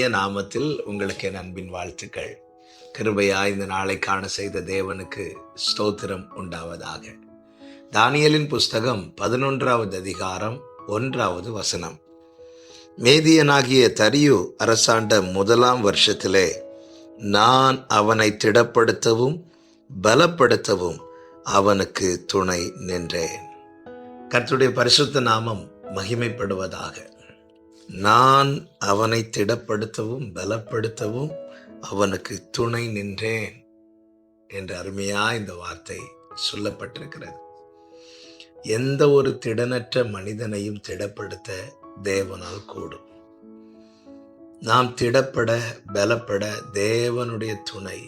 இனிய நாமத்தில் உங்களுக்கு என் அன்பின் வாழ்த்துக்கள். கிருபையா இந்த நாளை காண செய்த தேவனுக்கு ஸ்தோத்திரம் உண்டாவதாக. தானியேலின் புஸ்தகம் 11வது அதிகாரம் 1வது வசனம். மேதியனாகிய தரியு அரசாண்ட 1ஆம் வருஷத்திலே நான் அவனை திடப்படுத்தவும் பலப்படுத்தவும் அவனுக்கு துணை நின்றேன். கர்த்தருடைய பரிசுத்த நாமம் மகிமைப்படுவதாக. நான் அவனை திடப்படுத்தவும் பலப்படுத்தவும் அவனுக்கு துணை நின்றேன் என்ற அருமையா இந்த வார்த்தை சொல்லப்பட்டிருக்கிறது. எந்த ஒரு திடனற்ற மனிதனையும் திடப்படுத்த தேவனால் கூடும். நாம் திடப்பட பலப்பட தேவனுடைய துணை,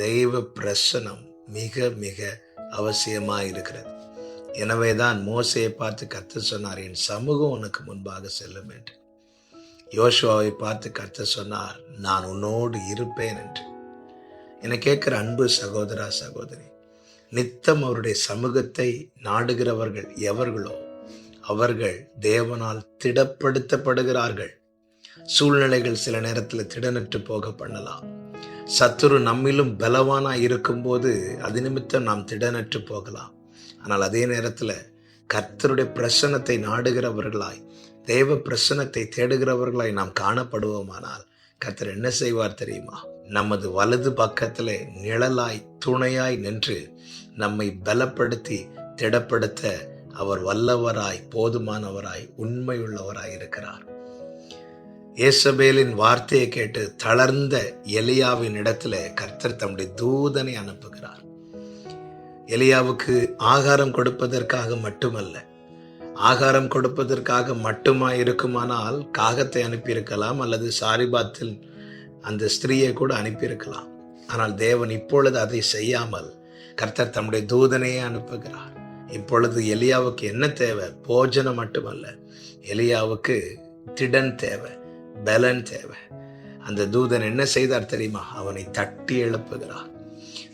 தெய்வ பிரசனம் மிக மிக அவசியமாயிருக்கிறது. எனவேதான் மோசேயை பார்த்து கர்த்தர் சொன்னார், என் சமூகம் உனக்கு முன்பாக செல்லும் என்று. யோசுவாவை பார்த்து கர்த்தர் சொன்னார், நான் உன்னோடு இருப்பேன் என்று. என்னை கேட்கிற அன்பு சகோதரா சகோதரி, நித்தம் அவருடைய சமூகத்தை நாடுகிறவர்கள் எவர்களோ அவர்கள் தேவனால் திடப்படுத்தப்படுகிறார்கள். சூழ்நிலைகள் சில நேரத்தில் திடனற்று போக பண்ணலாம். சத்துரு நம்மிலும் பலவானா இருக்கும்போது அது நிமித்தம் நாம் திடனற்று போகலாம். ஆனால் அதே நேரத்தில் கர்த்தருடைய பிரசன்னத்தை நாடுகிறவர்களாய், தேவ பிரசன்னத்தை தேடுகிறவர்களாய் நாம் காணப்படுவோமானால் கர்த்தர் என்ன செய்வார் தெரியுமா? நமது வலது பக்கத்திலே நிழலாய் துணையாய் நின்று நம்மை பலப்படுத்தி திடப்படுத்த அவர் வல்லவராய், போதுமானவராய், உண்மையுள்ளவராய் இருக்கிறார். ஏசபேலின் வார்த்தையை கேட்டு தளர்ந்த எலியாவின் இடத்துல கர்த்தர் தம்முடைய தூதனை அனுப்புகிறார். எலியாவுக்கு ஆகாரம் கொடுப்பதற்காக மட்டுமல்ல, ஆகாரம் கொடுப்பதற்காக மட்டுமா இருக்குமானால் காகத்தை அனுப்பியிருக்கலாம், அல்லது சாரிபாத்தில் அந்த ஸ்திரீயை கூட அனுப்பியிருக்கலாம். ஆனால் தேவன் இப்பொழுது அதை செய்யாமல் கர்த்தர் தம்முடைய தூதனையே அனுப்புகிறார். இப்பொழுது எலியாவுக்கு என்ன தேவை? போஜனம் மட்டுமல்ல, எலியாவுக்கு திடன் தேவை, பலன் தேவை. அந்த தூதன் என்ன செய்தார் தெரியுமா? அவனை தட்டி எழுப்புகிறார்.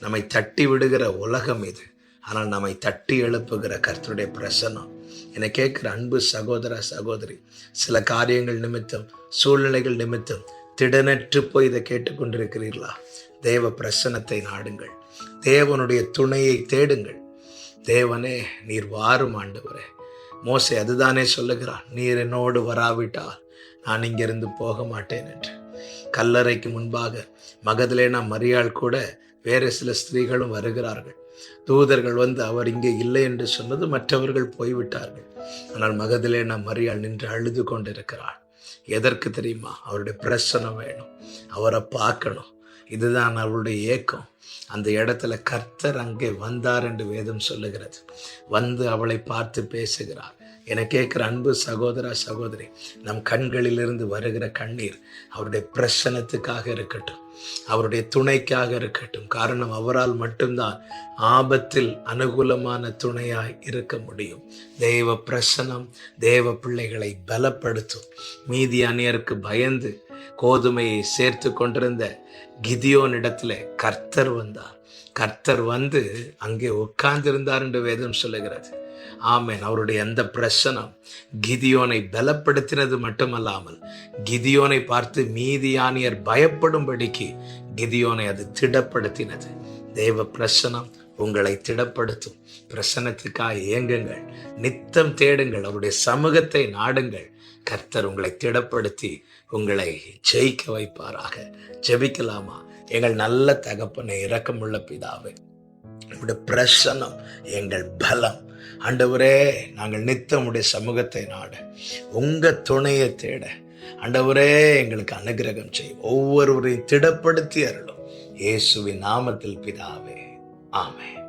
நம்மை தட்டி விடுகிற உலகம் இது, ஆனால் நம்மை தட்டி எழுப்புகிற கர்த்தருடைய பிரசன்னம். என்னை கேட்கிற அன்பு சகோதர சகோதரி, சில காரியங்கள் நிமித்தம், சூழ்நிலைகள் நிமித்தம் திடனற்று போய் இதை கேட்டுக்கொண்டிருக்கிறீர்களா? தேவ பிரசன்னத்தை நாடுங்கள், தேவனுடைய துணையை தேடுங்கள். தேவனே, நீர் வாரும் ஆண்டவரே. மோசே அதுதானே சொல்லுகிறான், நீர் என்னோடு வராவிட்டால் நான் இங்கிருந்து போக மாட்டேன் என்று. கல்லறைக்கு முன்பாக மகதலேனா மரியாள் கூட வேறு சில ஸ்திரீகளும் வருகிறார்கள். தூதர்கள் வந்து அவர் இங்கே இல்லை என்று சொன்னது, மற்றவர்கள் போய்விட்டார்கள். ஆனால் மகதலேனா மரியாள் நின்று அழுது கொண்டிருக்கிறாள். எதற்கு தெரியுமா? அவருடைய பிரசனம் வேணும், அவரை பார்க்கணும். இதுதான் அவருடைய ஏக்கம். அந்த இடத்துல கர்த்தர் அங்கே வந்தார் என்று வேதம் சொல்லுகிறது. வந்து அவளை பார்த்து பேசுகிறார். என கேட்கிற அன்பு சகோதரா சகோதரி, நம் கண்களிலிருந்து வருகிற கண்ணீர் அவருடைய பிரசன்னத்துக்காக இருக்கட்டும், அவருடைய துணைக்காக இருக்கட்டும். காரணம், அவரால் மட்டும்தான் ஆபத்தில் அனுகூலமான துணையாய் இருக்க முடியும். தெய்வ பிரசன்னம் தேவ பிள்ளைகளை பலப்படுத்தும். மீதியானியருக்கு பயந்து கோதுமையை சேர்த்து கொண்டிருந்த கிதியோன் இடத்துல கர்த்தர் வந்தார். கர்த்தர் வந்து அங்கே உட்கார்ந்திருந்தார் என்று வேதம் சொல்லுகிறது. ஆமென். அவருடைய அந்த பிரசனம் கிதியோனை பலப்படுத்தினது மட்டுமல்லாமல், கிதியோனை பார்த்து மீதியானியர் பயப்படும்படிக்கு கிதியோனை அது திடப்படுத்தினது. தேவ பிரசனம் உங்களை திடப்படுத்தும். பிரசன்னத்துக்காக ஏங்குங்கள், நித்தம் தேடுங்கள், அவருடைய சமூகத்தை நாடுங்கள். கர்த்தர் உங்களை திடப்படுத்தி உங்களை ஜெயிக்க வைப்பாராக. ஜெபிக்கலாமா? எங்கள் நல்ல தகப்பனை, இரக்கமுள்ள பிதாவே, உங்களுடைய பிரசன்னம் எங்கள் பலம். ஆண்டவரே, நாங்கள் நித்தம் உடைய சமூகத்தை நாட, உங்க துணையை தேட, ஆண்டவரே எங்களுக்கு அனுகிரகம் செய்யும். ஒவ்வொருவரையும் திடப்படுத்தி அருளும். இயேசுவின் நாமத்தில் பிதாவே, ஆமென்.